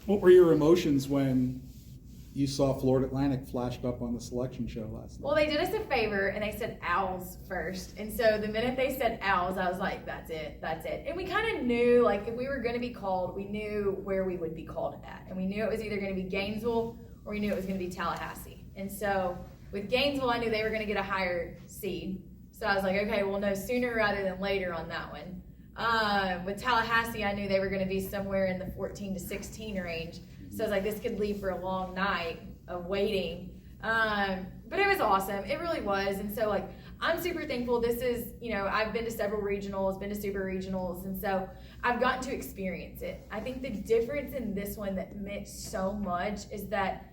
What were your emotions when you saw Florida Atlantic flashed up on the selection show last night? Well, they did us a favor, and they said Owls first. And so the minute they said Owls, I was like, that's it. And we kind of knew, like, if we were going to be called, we knew where we would be called at. And we knew it was either going to be Gainesville or we knew it was going to be Tallahassee. And so with Gainesville, I knew they were going to get a higher seed. So I was like, okay, we'll know sooner rather than later on that one. With Tallahassee, I knew they were going to be somewhere in the 14 to 16 range. So I was like, this could lead for a long night of waiting. But it was awesome. It really was. And so, like, I'm super thankful. This is, I've been to several regionals, been to super regionals. And so I've gotten to experience it. I think the difference in this one that meant so much is that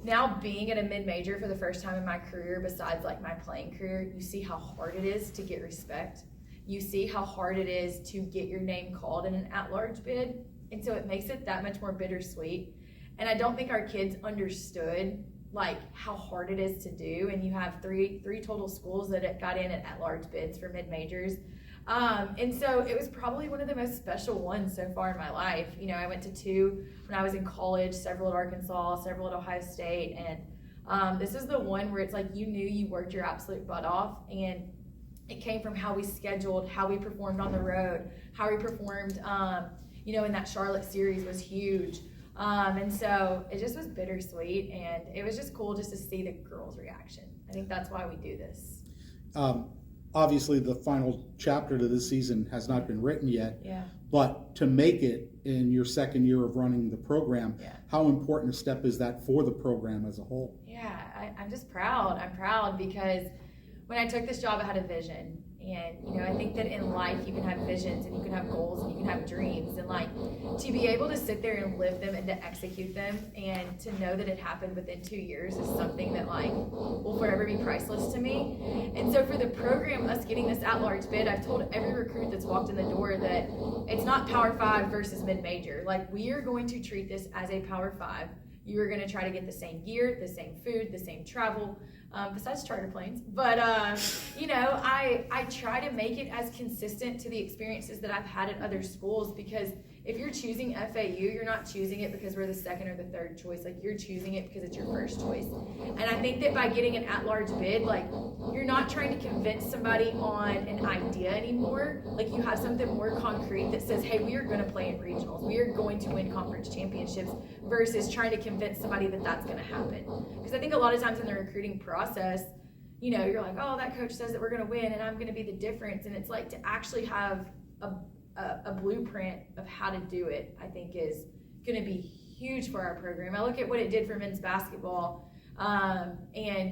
now being at a mid-major for the first time in my career, besides like my playing career, you see how hard it is to get respect. You see how hard it is to get your name called in an at-large bid. And so it makes it that much more bittersweet. And I don't think our kids understood like how hard it is to do. And you have three total schools that got in at large bids for mid-majors. And so it was probably one of the most special ones so far in my life. I went to 2 when I was in college, several at Arkansas, several at Ohio State. And this is the one where it's like you knew you worked your absolute butt off. And it came from how we scheduled, how we performed on the road, how we performed, in that Charlotte series was huge. And so it just was bittersweet, and it was just cool just to see the girls' reaction. I think that's why we do this. Obviously, the final chapter to this season has not been written yet. Yeah. But to make it in your second year of running the program, how important a step is that for the program as a whole? Yeah, I'm just proud. I'm proud because when I took this job, I had a vision. And, I think that in life you can have visions and you can have goals and you can have dreams. And, like, to be able to sit there and live them and to execute them and to know that it happened within 2 years is something that, like, will forever be priceless to me. And so for the program, us getting this at-large bid, I've told every recruit that's walked in the door that it's not Power 5 versus mid-major. Like, we are going to treat this as a Power 5. You are going to try to get the same gear, the same food, the same travel, besides charter planes. But, I try to make it as consistent to the experiences that I've had at other schools, because if you're choosing FAU, you're not choosing it because we're the second or the third choice. Like, you're choosing it because it's your first choice. And I think that by getting an at-large bid, like, you're not trying to convince somebody on an idea anymore. Like, you have something more concrete that says, hey, we are going to play in regionals. We are going to win conference championships, versus trying to convince somebody that that's going to happen. Because I think a lot of times in the recruiting process, you're like, oh, that coach says that we're going to win and I'm going to be the difference. And it's like, to actually have a blueprint of how to do it, I think is going to be huge for our program. I look at what it did for men's basketball, and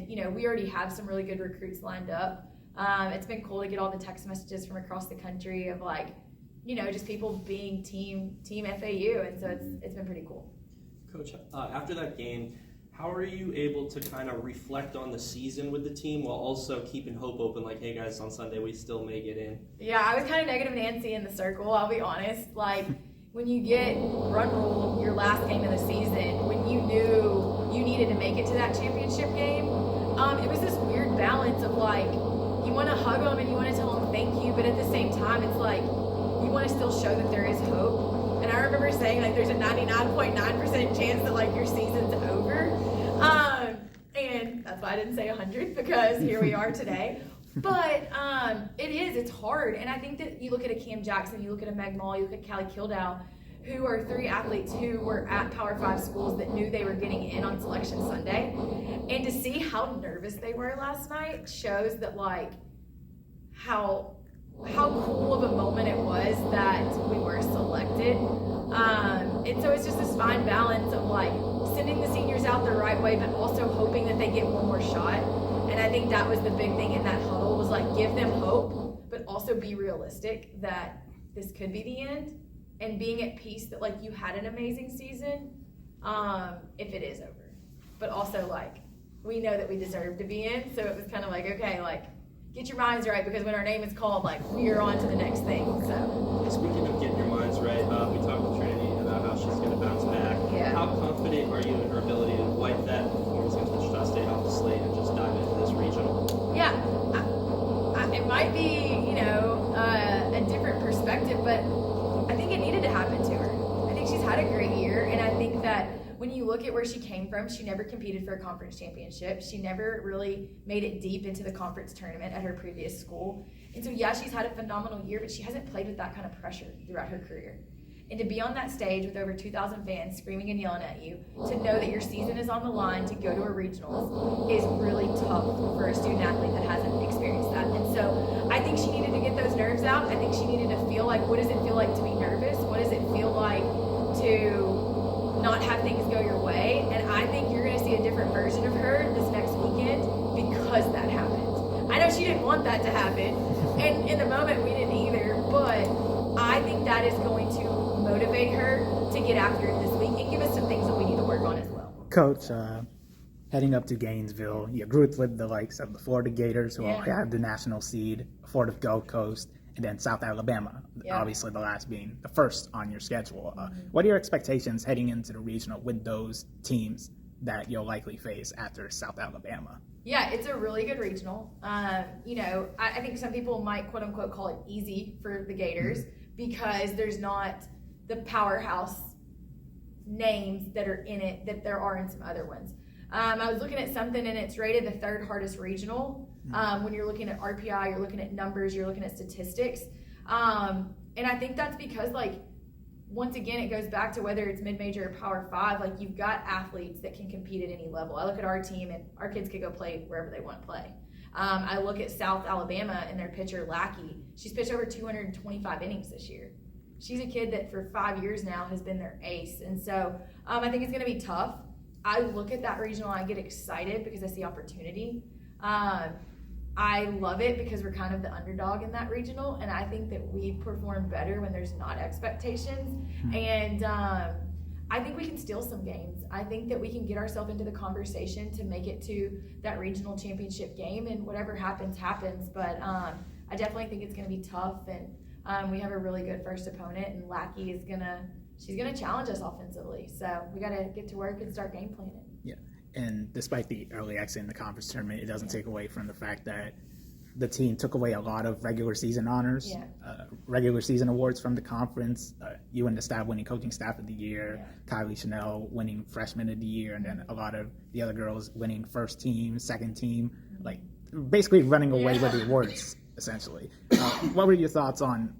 we already have some really good recruits lined up. It's been cool to get all the text messages from across the country of, like, just people being team FAU, and so it's been pretty cool. Coach, after that game, how are you able to kind of reflect on the season with the team while also keeping hope open, like, hey guys, on Sunday we still may get in? Yeah, I was kind of negative Nancy in the circle, I'll be honest. Like, when you get run ruled your last game of the season, when you knew you needed to make it to that championship game, it was this weird balance of, like, you want to hug them and you want to tell them thank you, but at the same time it's like you want to still show that there is hope. And I remember saying, like, there's a 99.9% chance that, like, your season's over. And that's why I didn't say 100, because here we are today. But it's hard. And I think that you look at a Cam Jackson, you look at a Meg Mall, you look at Callie Kildow, who are 3 athletes who were at Power 5 schools that knew they were getting in on Selection Sunday. And to see how nervous they were last night shows that, like, how cool of a moment it was that we were selected. And so it's just this fine balance of, like, sending the seniors out the right way, but also hoping that they get one more shot. And I think that was the big thing in that huddle, was, like, give them hope, but also be realistic that this could be the end, and being at peace that, like, you had an amazing season, if it is over. But also, like, we know that we deserve to be in, so it was kind of like, okay, like, get your minds right, because when our name is called, like, we are on to the next thing. So speaking of getting your minds right, we talked with Trinity about how she's going to bounce back. Yeah. How confident are you in her ability to wipe that performance against Wichita State off the slate and just dive into this regional? Yeah, it might be, a different perspective, but I think it needed to happen to her. I think she's had a great year, and I think that that when you look at where she came from, she never competed for a conference championship. She never really made it deep into the conference tournament at her previous school. And so, yeah, she's had a phenomenal year, but she hasn't played with that kind of pressure throughout her career. And to be on that stage with over 2,000 fans screaming and yelling at you, to know that your season is on the line to go to a regionals is really tough for a student athlete that hasn't experienced that. And so I think she needed to get those nerves out. I think she needed to feel like, what does it feel like to be nervous? What does it feel like to not have things go your way? And I think you're going to see a different version of her this next weekend because that happened. I know she didn't want that to happen, and in the moment we didn't either, but I think that is going to motivate her to get after it this week and give us some things that we need to work on as well. Coach, heading up to Gainesville, you grouped with the likes of the Florida Gators, who all have the national seed, Florida Gulf Coast, and then South Alabama, obviously the last being the first on your schedule. What are your expectations heading into the regional with those teams that you'll likely face after South Alabama? Yeah, it's a really good regional. I think some people might quote unquote call it easy for the Gators because there's not the powerhouse names that are in it that there are in some other ones. I was looking at something and it's rated the third hardest regional. When you're looking at RPI, you're looking at numbers, you're looking at statistics. And I think that's because, once again, it goes back to whether it's mid-major or Power 5, you've got athletes that can compete at any level. I look at our team and our kids could go play wherever they want to play. I look at South Alabama and their pitcher, Lackey. She's pitched over 225 innings this year. She's a kid that for 5 years now has been their ace. And so I think it's going to be tough. I look at that regional and I get excited because I see opportunity. I love it because we're kind of the underdog in that regional, and I think that we perform better when there's not expectations. And I think we can steal some games. I think that we can get ourselves into the conversation to make it to that regional championship game, and whatever happens, happens. But I definitely think it's going to be tough, and we have a really good first opponent, and Lackey is she's gonna challenge us offensively. So we got to get to work and start game planning. Yeah. And despite the early exit in the conference tournament, it doesn't take away from the fact that the team took away a lot of regular season honors, regular season awards from the conference. You and the staff winning coaching staff of the year, Kiley Channell winning freshman of the year, and then a lot of the other girls winning first team, second team, basically running away with the awards, essentially. What were your thoughts on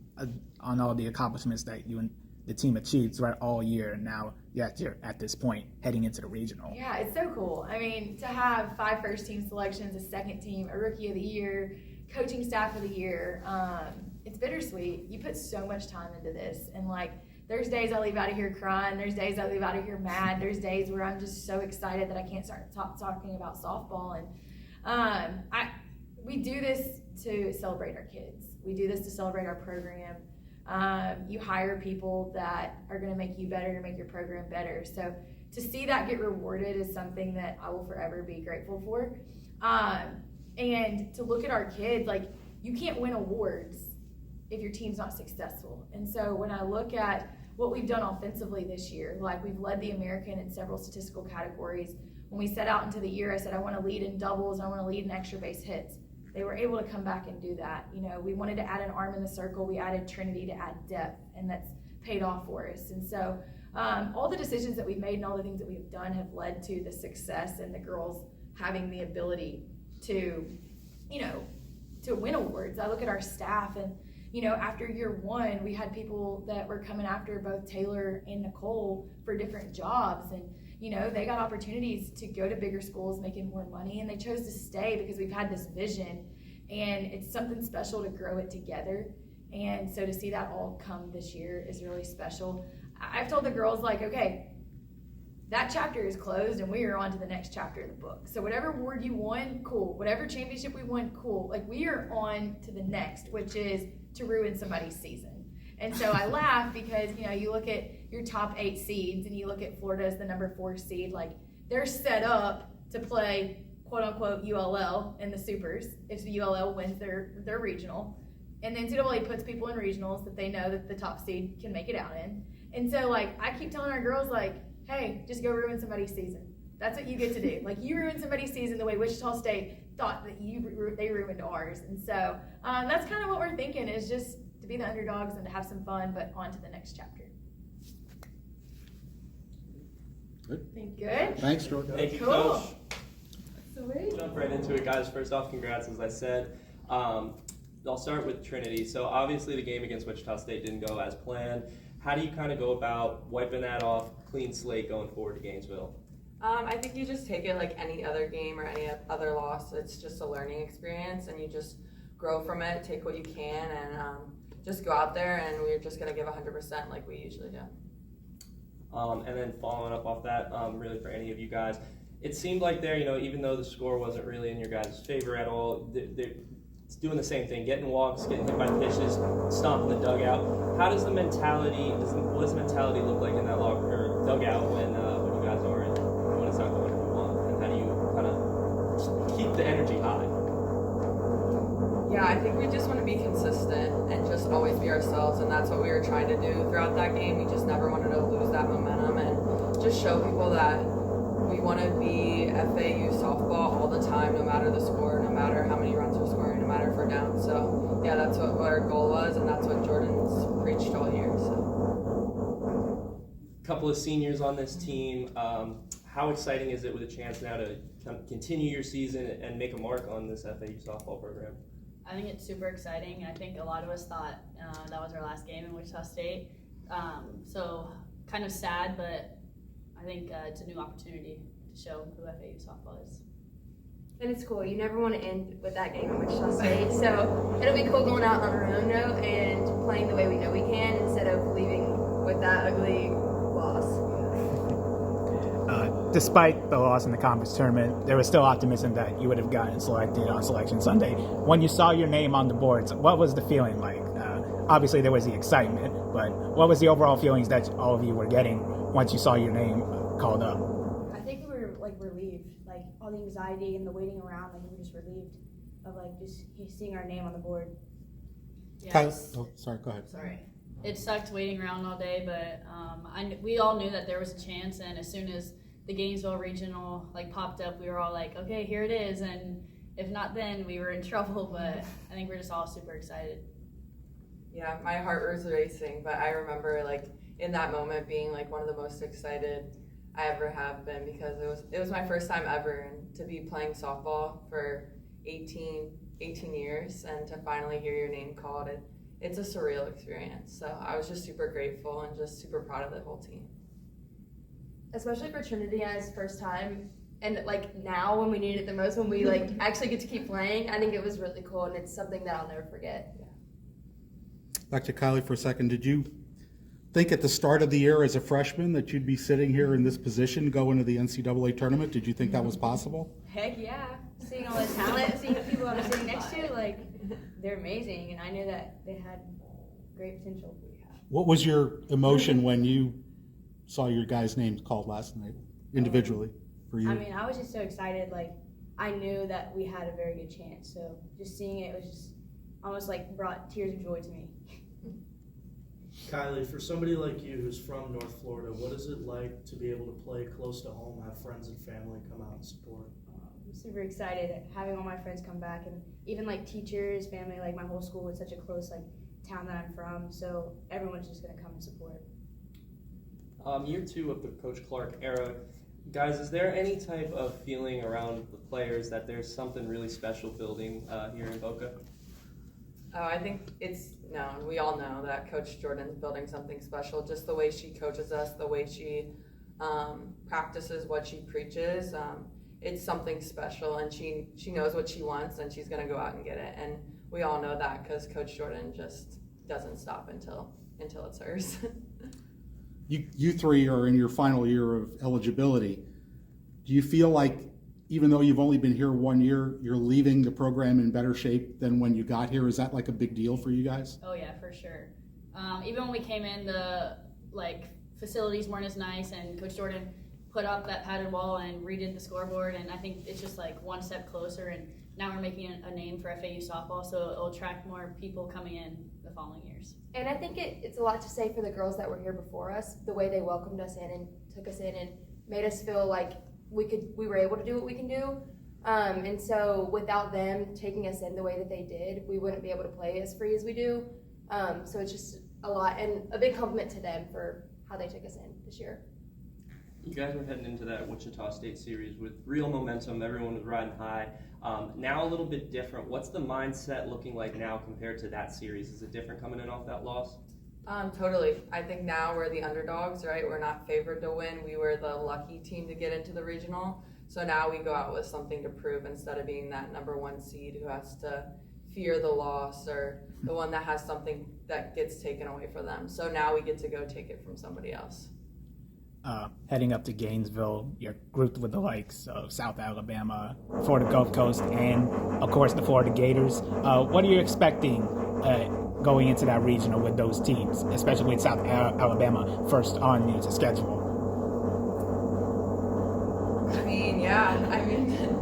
all the accomplishments that you and the team achieved throughout all year, and now you're at this point heading into the regional? Yeah, it's so cool. I mean, to have 5 first team selections, a second team, a rookie of the year, coaching staff of the year, it's bittersweet. You put so much time into this, and there's days I leave out of here crying, there's days I leave out of here mad, there's days where I'm just so excited that I can't start talking about softball. And we do this to celebrate our kids. We do this to celebrate our program. You hire people that are going to make you better, make your program better. So to see that get rewarded is something that I will forever be grateful for. And to look at our kids, you can't win awards if your team's not successful. And so when I look at what we've done offensively this year, we've led the American in several statistical categories. When we set out into the year, I said, I want to lead in doubles, I want to lead in extra base hits. They were able to come back and do that. We wanted to add an arm in the circle. We added Trinity to add depth, and that's paid off for us. And so all the decisions that we've made and all the things that we've done have led to the success and the girls having the ability to win awards. I look at our staff, and after year 1, we had people that were coming after both Taylor and Nicole for different jobs, and they got opportunities to go to bigger schools making more money, and they chose to stay because we've had this vision, and it's something special to grow it together. And so to see that all come this year is really special. I've told the girls, okay, that chapter is closed and we are on to the next chapter of the book. So whatever award you won, cool. Whatever championship we won, cool. We are on to the next, which is to ruin somebody's season. And so I laugh because, you look at your top 8 seeds and you look at Florida as the number 4 seed, they're set up to play quote unquote ULL in the supers if the ULL wins their regional. And then NCAA puts people in regionals that they know that the top seed can make it out in. And so I keep telling our girls, hey, just go ruin somebody's season. That's what you get to do. You ruin somebody's season the way Wichita State thought that they ruined ours. And so that's kind of what we're thinking, is just to be the underdogs and to have some fun, but on to the next chapter. Good. Thanks, Jordan. Thank you, Cool. Coach. Sweet. Jump right into it, guys. First off, congrats, as I said. I'll start with Trinity. So obviously the game against Wichita State didn't go as planned. How do you kind of go about wiping that off, clean slate going forward to Gainesville? I think you just take it like any other game or any other loss. It's just a learning experience, and you just grow from it, take what you can, and just go out there, and we're just going to give 100% like we usually do. And then following up off that, really for any of you guys, it seemed like there, even though the score wasn't really in your guys' favor at all, it's doing the same thing, getting walks, getting hit by pitches, stomping the dugout. How does the mentality, what does the mentality look like in that dugout when you guys are in, when it's not going where you want? And how do you kind of keep the energy high? Yeah, I think we just want to be consistent and just always be ourselves, and that's what we were trying to do throughout that game. We just never wanted to lose that momentum and just show people that we want to be FAU softball all the time, no matter the score, no matter how many runs we're scoring, no matter if we're down. So yeah, that's what our goal was, and that's what Jordan's preached all year. So. Couple of seniors on this team. How exciting is it with a chance now to continue your season and make a mark on this FAU softball program? I think it's super exciting. I think a lot of us thought that was our last game in Wichita State. So kind of sad, but I think it's a new opportunity to show who FAU softball is. And it's cool. You never want to end with that game at Wichita State. So it'll be cool going out on our own note and playing the way we know we can instead of leaving with that ugly loss. Despite the loss in the conference tournament, there was still optimism that you would have gotten selected on Selection Sunday. When you saw your name on the boards, what was the feeling like? Obviously, there was the excitement, but what was the overall feelings that all of you were getting once you saw your name called up? I think we were relieved, all the anxiety and the waiting around, we were just relieved of just seeing our name on the board. Yeah, Sorry, go ahead. sorry. It sucked waiting around all day, but we all knew that there was a chance, and as soon as the Gainesville Regional popped up, we were all like, okay, here it is, and if not then, we were in trouble, but I think we're just all super excited. Yeah, my heart was racing, but I remember in that moment being one of the most excited I ever have been, because it was my first time ever, and to be playing softball for 18 years and to finally hear your name called, it's a surreal experience. So I was just super grateful and just super proud of the whole team. Especially for Trinity as first time, and now when we need it the most, when we actually get to keep playing, I think it was really cool, and it's something that I'll never forget. Back to Kiley for a second. Did you think at the start of the year as a freshman that you'd be sitting here in this position going to the NCAA tournament? Did you think that was possible? Heck yeah. Seeing all the talent, seeing the people I'm sitting next to, they're amazing, and I knew that they had great potential. What was your emotion when you saw your guys' names called last night, individually, for you? I mean, I was just so excited. I knew that we had a very good chance. So just seeing it was just almost brought tears of joy to me. Kiley, for somebody like you who's from North Florida, what is it like to be able to play close to home, have friends and family come out and support? I'm super excited having all my friends come back, and even teachers, family, my whole school is such a close town that I'm from. So everyone's just gonna come and support. Year 2 of the Coach Clark era. Guys, is there any type of feeling around the players that there's something really special building here in Boca? Oh, I think it's known. We all know that Coach Jordan's building something special. Just the way she coaches us, the way she practices what she preaches. It's something special, and she knows what she wants, and she's going to go out and get it. And we all know that because Coach Jordan just doesn't stop until it's hers. You three are in your final year of eligibility. Do you feel like, even though you've only been here 1 year, you're leaving the program in better shape than when you got here? Is that a big deal for you guys? Oh yeah, for sure. Even when we came in, the facilities weren't as nice, and Coach Jordan put up that padded wall and redid the scoreboard, and I think it's just one step closer, and now we're making a name for FAU softball, so it'll attract more people coming in the following years. And I think it's a lot to say for the girls that were here before us, the way they welcomed us in and took us in and made us feel like we were able to do what we can do. And so without them taking us in the way that they did, we wouldn't be able to play as free as we do. So it's just a lot, and a big compliment to them for how they took us in this year. You guys were heading into that Wichita State series with real momentum. Everyone was riding high. Now a little bit different. What's the mindset looking like now compared to that series? Is it different coming in off that loss? Totally. I think now we're the underdogs, right? We're not favored to win. We were the lucky team to get into the regional. So now we go out with something to prove instead of being that number 1 seed who has to fear the loss or the one that has something that gets taken away from them. So now we get to go take it from somebody else. Heading up to Gainesville, you're grouped with the likes of South Alabama, Florida Gulf Coast, and of course the Florida Gators. What are you expecting going into that regional with those teams, especially with South Alabama first on your schedule?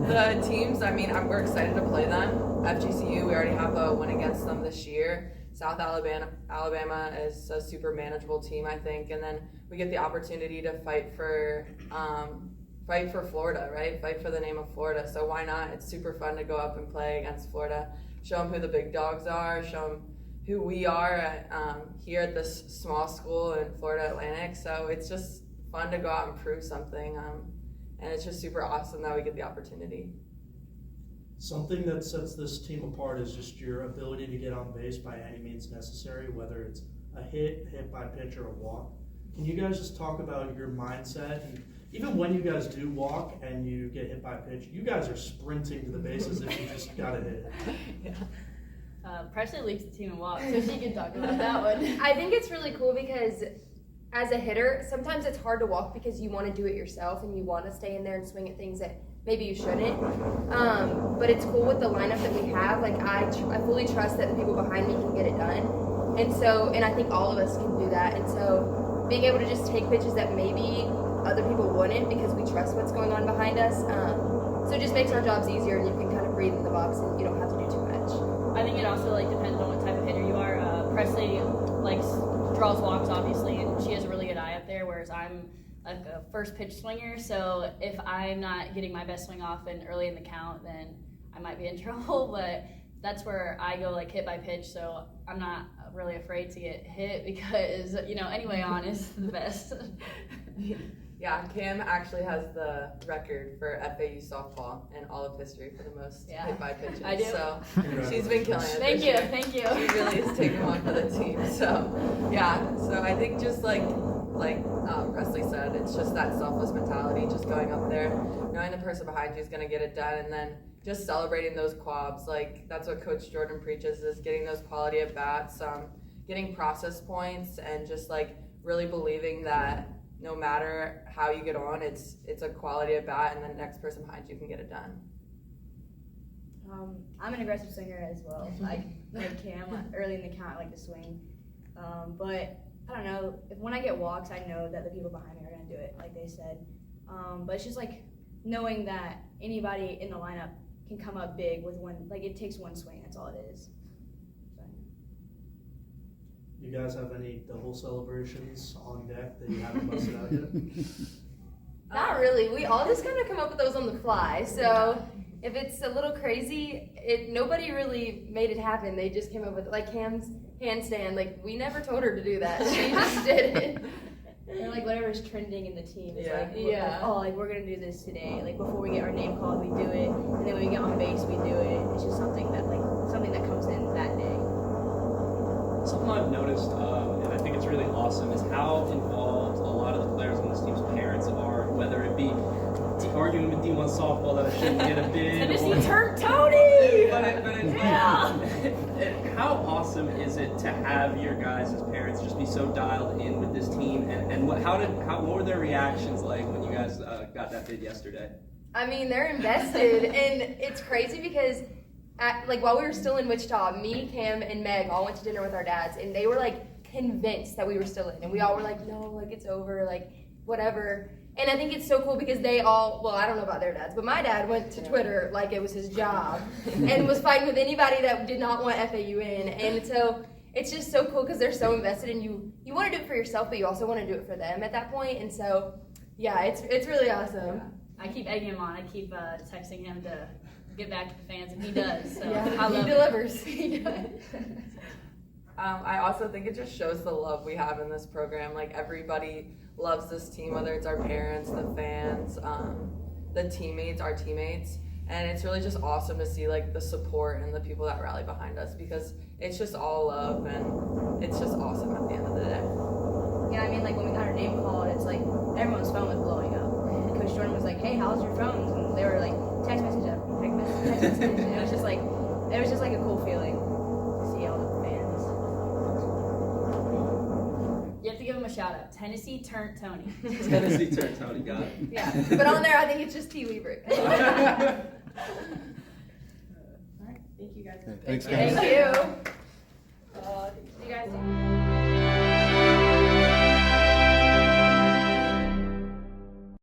The teams, we're excited to play them. FGCU, we already have a win against them this year. South Alabama is a super manageable team, I think, and then we get the opportunity to fight for Florida, right? Fight for the name of Florida. So why not? It's super fun to go up and play against Florida. Show them who the big dogs are. Show them who we are here at this small school in Florida Atlantic. So it's just fun to go out and prove something, and it's just super awesome that we get the opportunity. Something that sets this team apart is just your ability to get on base by any means necessary, whether it's a hit by pitch, or a walk. Can you guys just talk about your mindset? And even when you guys do walk and you get hit by pitch, you guys are sprinting to the bases if you just got a hit. Yeah. Presley leads the team in walks, so she can talk about that one. I think it's really cool because as a hitter, sometimes it's hard to walk because you want to do it yourself and you want to stay in there and swing at things that maybe you shouldn't. But it's cool with the lineup that we have. Like I fully trust that the people behind me can get it done. And I think all of us can do that. And so being able to just take pitches that maybe other people wouldn't because we trust what's going on behind us. So it just makes our jobs easier and you can kind of breathe in the box and you don't have to do too much. I think it also depends on what type of hitter you are. Presley draws walks obviously, and she has a really good eye up there, whereas I'm like a first pitch swinger, so if I'm not getting my best swing off and early in the count, then I might be in trouble. But that's where I go hit by pitch, so I'm not really afraid to get hit because any way on is the best. Yeah, Cam actually has the record for FAU Softball in all of history for the most hit by pitches. I do. So she's been killing it. Thank you. She really is taking one for the team. So yeah, so I think just like Presley said, it's just that selfless mentality, just going up there, knowing the person behind you is going to get it done, and then just celebrating those quabs. That's what Coach Jordan preaches, is getting those quality at bats, getting process points, and just really believing that no matter how you get on, it's a quality at bat, and the next person behind you can get it done. I'm an aggressive swinger as well. Like Cam, early in the count, I like to swing. But I don't know, when I get walks, I know that the people behind me are going to do it, like they said. But it's just knowing that anybody in the lineup can come up big with one, it takes one swing, that's all it is. So. You guys have any double celebrations on deck that you haven't busted out yet? Not really. We all just kind of come up with those on the fly. So if it's a little crazy, nobody really made it happen. They just came up with Cam's handstand. We never told her to do that. She just did it. Or whatever's trending in the team is we're gonna do this today. Before we get our name called, we do it, and then when we get on base, we do it. It's just something that comes in that day. Something I've noticed, and I think it's really awesome, is how involved a lot of the players on this team's parents are, whether it be arguing with D1 softball that I shouldn't get a bid. Tennessee turned Tony! How awesome is it to have your guys as parents just be so dialed in with this team, and what were their reactions like when you guys got that bid yesterday? I mean, they're invested, and it's crazy because while we were still in Wichita, me, Cam, and Meg all went to dinner with our dads, and they were convinced that we were still in, and we all were no, it's over, whatever. And I think it's so cool because they all, I don't know about their dads, but my dad went to Twitter like it was his job and was fighting with anybody that did not want FAU in. And so it's just so cool because they're so invested, and you want to do it for yourself, but you also want to do it for them at that point. And so, yeah, it's really awesome. Yeah. I keep egging him on. I keep texting him to get back to the fans, and he does. So he delivers. He does. I also think it just shows the love we have in this program. Everybody loves this team, whether it's our parents, the fans, the teammates, our teammates. And it's really just awesome to see like the support and the people that rally behind us, because it's just all love and it's just awesome at the end of the day. Yeah, I mean, like when we got our name called, it's like everyone's phone was blowing up. And Coach Jordan was like, "Hey, how's your phones?" And they were like, "Text message up, text message." And it was just like a cool feeling to see all the fans. You have to give him a shout out. Tennessee turned Tony. Tennessee turned Tony, got it. Yeah, but on there I think it's just T. Leebrick. All right. Thank you guys. Thanks, guys. Thank you. See you guys.